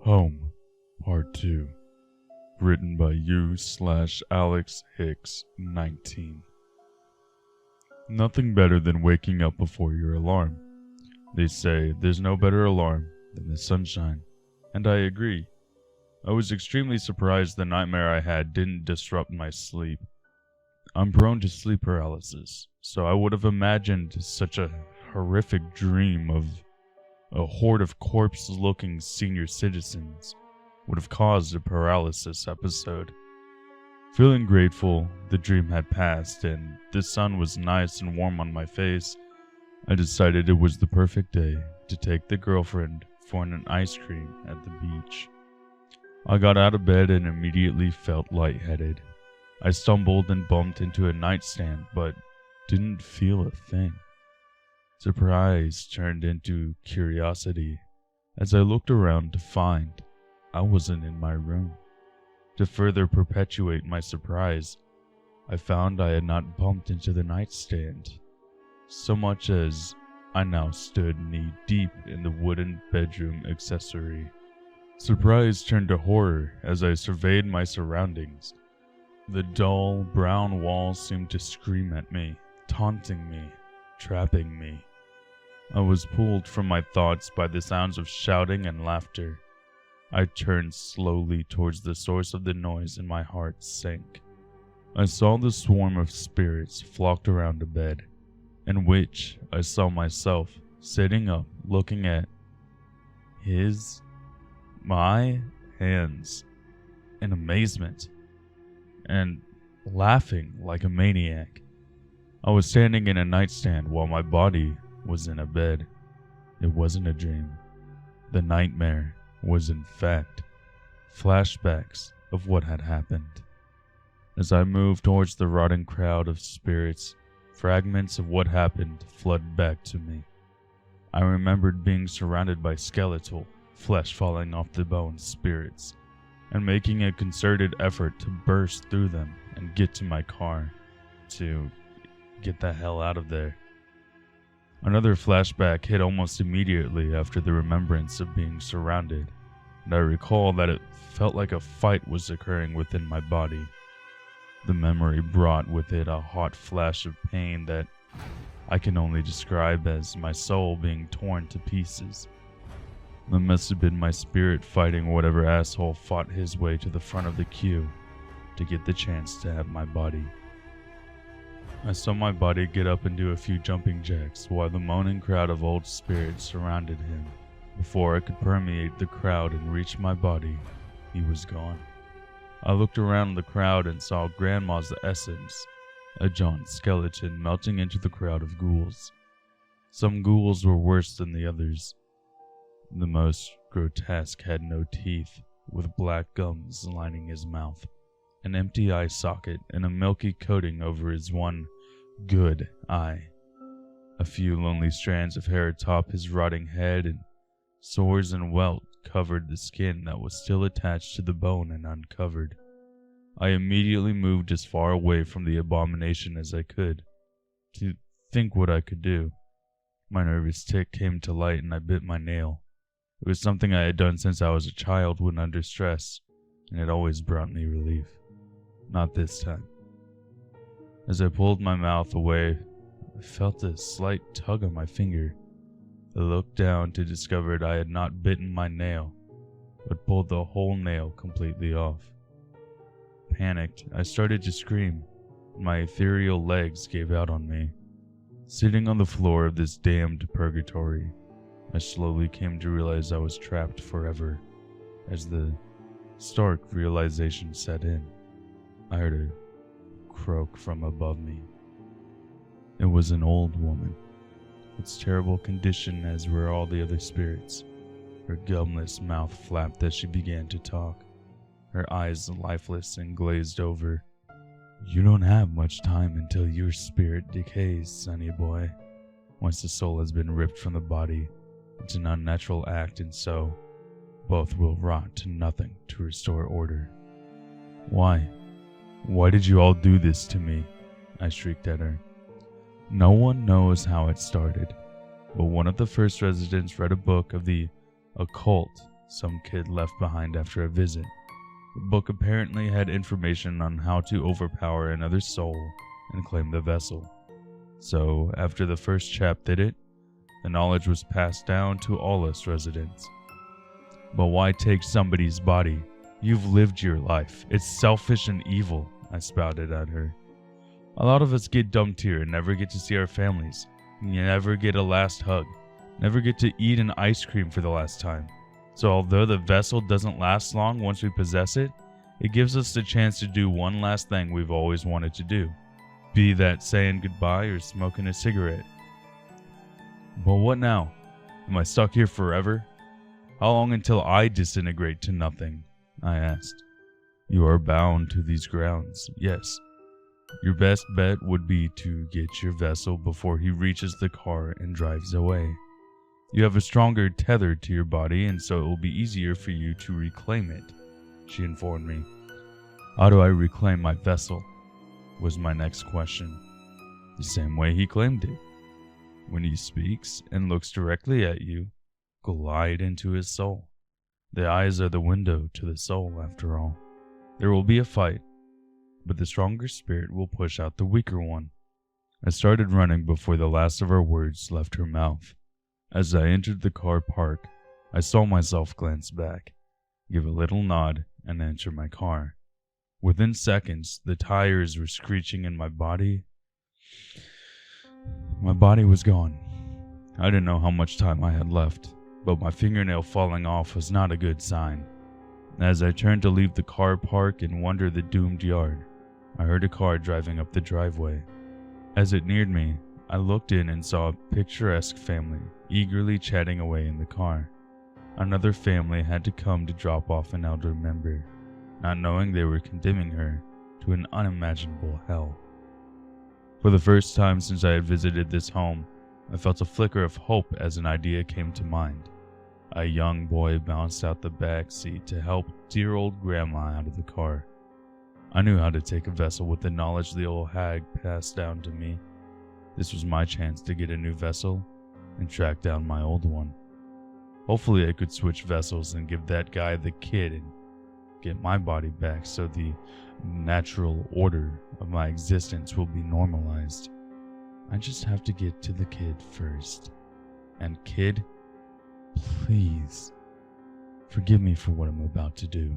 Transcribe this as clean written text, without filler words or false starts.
Home, Part 2. Written by you/Alex Hicks 19. Nothing better than waking up before your alarm. They say there's no better alarm than the sunshine, and I agree. I was extremely surprised the nightmare I had didn't disrupt my sleep. I'm prone to sleep paralysis, so I would have imagined such a horrific dream of a horde of corpse-looking senior citizens would have caused a paralysis episode. Feeling grateful the dream had passed and the sun was nice and warm on my face, I decided it was the perfect day to take the girlfriend for an ice cream at the beach. I got out of bed and immediately felt lightheaded. I stumbled and bumped into a nightstand, but didn't feel a thing. Surprise turned into curiosity as I looked around to find I wasn't in my room. To further perpetuate my surprise, I found I had not bumped into the nightstand, so much as I now stood knee-deep in the wooden bedroom accessory. Surprise turned to horror as I surveyed my surroundings. The dull, brown walls seemed to scream at me, taunting me, trapping me. I was pulled from my thoughts by the sounds of shouting and laughter. I turned slowly towards the source of the noise and my heart sank. I saw the swarm of spirits flocked around a bed, in which I saw myself sitting up looking at my hands in amazement and laughing like a maniac. I was standing in a nightstand while my body was in a bed. It wasn't a dream. The nightmare was in fact flashbacks of what had happened. As I moved towards the rotting crowd of spirits, fragments of what happened flooded back to me. I remembered being surrounded by skeletal, flesh falling off the bone spirits, and making a concerted effort to burst through them and get to my car, to get the hell out of there. Another flashback hit almost immediately after the remembrance of being surrounded, and I recall that it felt like a fight was occurring within my body. The memory brought with it a hot flash of pain that I can only describe as my soul being torn to pieces. That must have been my spirit fighting whatever asshole fought his way to the front of the queue to get the chance to have my body. I saw my body get up and do a few jumping jacks while the moaning crowd of old spirits surrounded him. Before I could permeate the crowd and reach my body, he was gone. I looked around the crowd and saw Grandma's Essence, a jaunt skeleton melting into the crowd of ghouls. Some ghouls were worse than the others. The most grotesque had no teeth, with black gums lining his mouth, an empty eye socket, and a milky coating over his one good eye. A few lonely strands of hair atop his rotting head, and sores and welt covered the skin that was still attached to the bone and uncovered. I immediately moved as far away from the abomination as I could, to think what I could do. My nervous tic came to light and I bit my nail. It was something I had done since I was a child when under stress, and it always brought me relief. Not this time. As I pulled my mouth away, I felt a slight tug on my finger. I looked down to discover that I had not bitten my nail, but pulled the whole nail completely off. Panicked, I started to scream, and my ethereal legs gave out on me. Sitting on the floor of this damned purgatory, I slowly came to realize I was trapped forever. As the stark realization set in, I heard a croak from above me. It was an old woman, its terrible condition as were all the other spirits. Her gumless mouth flapped as she began to talk, her eyes lifeless and glazed over. "You don't have much time until your spirit decays, sonny boy. Once the soul has been ripped from the body, it's an unnatural act, and so both will rot to nothing to restore order." "Why? Why did you all do this to me?" I shrieked at her. No one knows how it started, but one of the first residents read a book of the Occult some kid left behind after a visit. The book apparently had information on how to overpower another soul and claim the vessel. So, after the first chap did it, the knowledge was passed down to all us residents. But why take somebody's body? You've lived your life. It's selfish and evil, I spouted at her. A lot of us get dumped here and never get to see our families. You never get a last hug. Never get to eat an ice cream for the last time. So although the vessel doesn't last long once we possess it, it gives us the chance to do one last thing we've always wanted to do. Be that saying goodbye or smoking a cigarette. But what now? Am I stuck here forever? How long until I disintegrate to nothing? I asked. You are bound to these grounds, yes. Your best bet would be to get your vessel before he reaches the car and drives away. You have a stronger tether to your body, and so it will be easier for you to reclaim it, she informed me. How do I reclaim my vessel? Was my next question. The same way he claimed it. When he speaks and looks directly at you, glide into his soul. The eyes are the window to the soul, after all. There will be a fight, but the stronger spirit will push out the weaker one. I started running before the last of our words left her mouth. As I entered the car park, I saw myself glance back, give a little nod, and enter my car. Within seconds, the tires were screeching in my body. My body was gone. I didn't know how much time I had left, but my fingernail falling off was not a good sign. As I turned to leave the car park and wander the doomed yard, I heard a car driving up the driveway. As it neared me, I looked in and saw a picturesque family eagerly chatting away in the car. Another family had to come to drop off an elder member, not knowing they were condemning her to an unimaginable hell. For the first time since I had visited this home, I felt a flicker of hope as an idea came to mind. A young boy bounced out the back seat to help dear old grandma out of the car. I knew how to take a vessel with the knowledge the old hag passed down to me. This was my chance to get a new vessel and track down my old one. Hopefully I could switch vessels and give that guy the kid and get my body back so the natural order of my existence will be normalized. I just have to get to the kid first. And kid, please, forgive me for what I'm about to do.